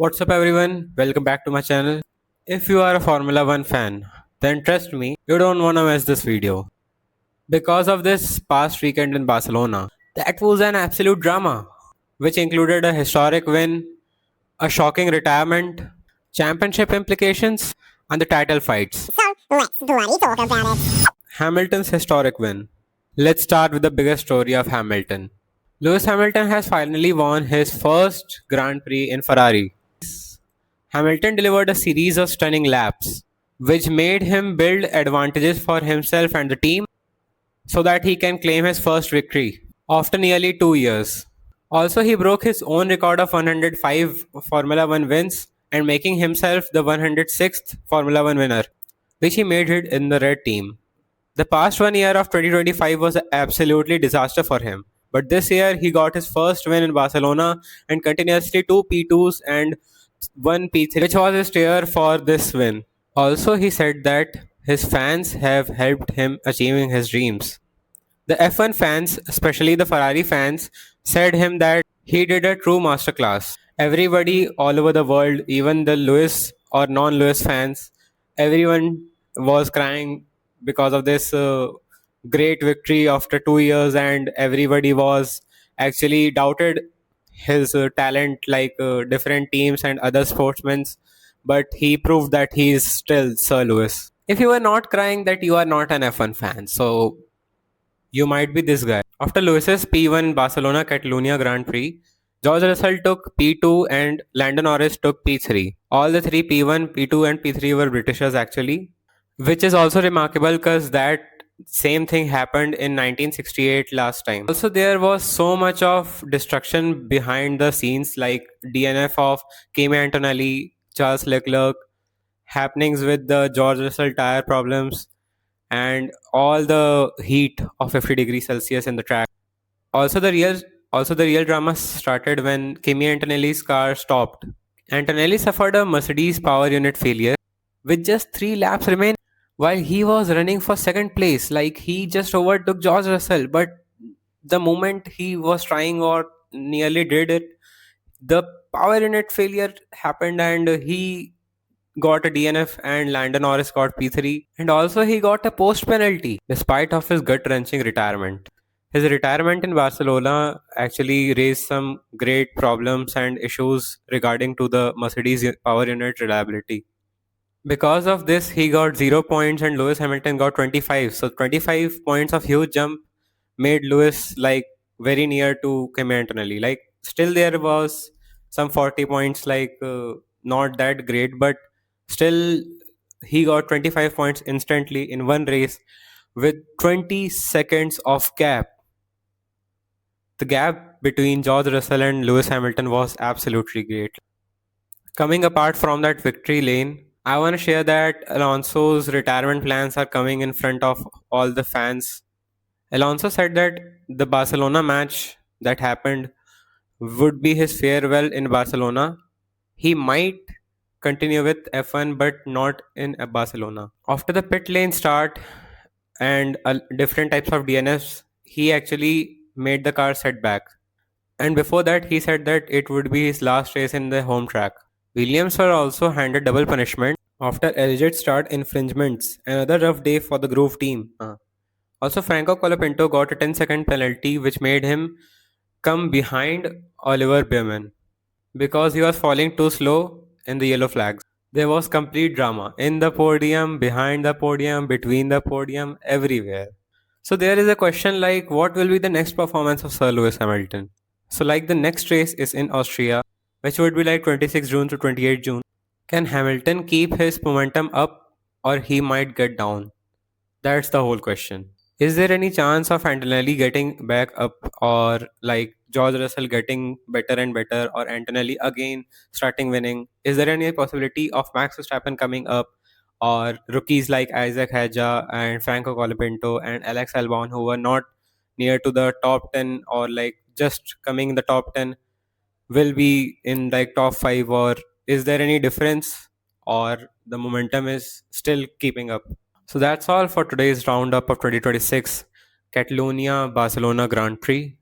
What's up, everyone? Welcome back to my channel. If you are a Formula 1 fan, then trust me, you don't want to miss this video. Because of this past weekend in Barcelona, that was an absolute drama, which included a historic win, a shocking retirement, championship implications, and the title fights. So let's bloody talk about it. Hamilton's historic win. Let's start with the biggest story of Hamilton. Lewis Hamilton has finally won his first Grand Prix in Ferrari. Hamilton delivered a series of stunning laps, which made him build advantages for himself and the team so that he can claim his first victory after nearly 2 years. Also, he broke his own record of 105 Formula One wins and making himself the 106th Formula One winner, which he made it in the red team. The past 1 year of 2025 was an absolutely disaster for him. But this year he got his first win in Barcelona and continuously two P2s and one P3, which was his tier for this win. Also, he said that his fans have helped him achieving his dreams. The F1 fans, especially the Ferrari fans, said him that he did a true masterclass. Everybody all over the world, even the Lewis or non-Lewis fans, everyone was crying because of this great victory after 2 years, and everybody was actually doubted his talent like different teams and other sportsmen, but he proved that he is still Sir Lewis. If you are not crying, that you are not an F1 fan, so you might be this guy. After Lewis's P1 Barcelona Catalunya Grand Prix, George Russell took P2 and Lando Norris took P3. All the three P1, P2 and P3 were Britishers actually, which is also remarkable because that same thing happened in 1968 last time. Also, there was so much of destruction behind the scenes, like DNF of Kimi Antonelli, Charles Leclerc, happenings with the George Russell tire problems, and all the heat of 50 degrees Celsius in the track. Also, the real drama started when Kimi Antonelli's car stopped. Antonelli suffered a Mercedes power unit failure with just 3 laps remaining while he was running for second place. Like, he just overtook George Russell, but the moment he was trying or nearly did it, the power unit failure happened and he got a DNF and Landon Norris got P3, and also he got a post penalty despite of his gut wrenching retirement. His retirement in Barcelona actually raised some great problems and issues regarding to the Mercedes power unit reliability. Because of this, he got 0 points and Lewis Hamilton got 25. So 25 points of huge jump made Lewis like very near to Kimi Antonelli. Like, still there was some 40 points, like not that great, but still he got 25 points instantly in one race with 20 seconds of gap. The gap between George Russell and Lewis Hamilton was absolutely great. Coming apart from that victory lane, I want to share that Alonso's retirement plans are coming in front of all the fans. Alonso said that the Barcelona match that happened would be his farewell in Barcelona. He might continue with F1 but not in Barcelona. After the pit lane start and different types of DNFs, he actually made the car setback. And before that, he said that it would be his last race in the home track. Williams were also handed double punishment after alleged start infringements. Another rough day for the Groove team. Also, Franco Colapinto got a 10-second penalty which made him come behind Oliver Bierman because he was falling too slow in the yellow flags. There was complete drama in the podium, behind the podium, between the podium, everywhere. So there is a question like, what will be the next performance of Sir Lewis Hamilton? So like, the next race is in Austria, which would be like 26 June to 28 June. Can Hamilton keep his momentum up or he might get down? That's the whole question. Is there any chance of Antonelli getting back up, or like George Russell getting better and better, or Antonelli again starting winning? Is there any possibility of Max Verstappen coming up, or rookies like Isaac Haja and Franco Colapinto and Alex Albon, who were not near to the top 10 or like just coming in the top 10, will be in like top 5, or is there any difference, or the momentum is still keeping up? So that's all for today's roundup of 2026 Catalonia Barcelona Grand Prix.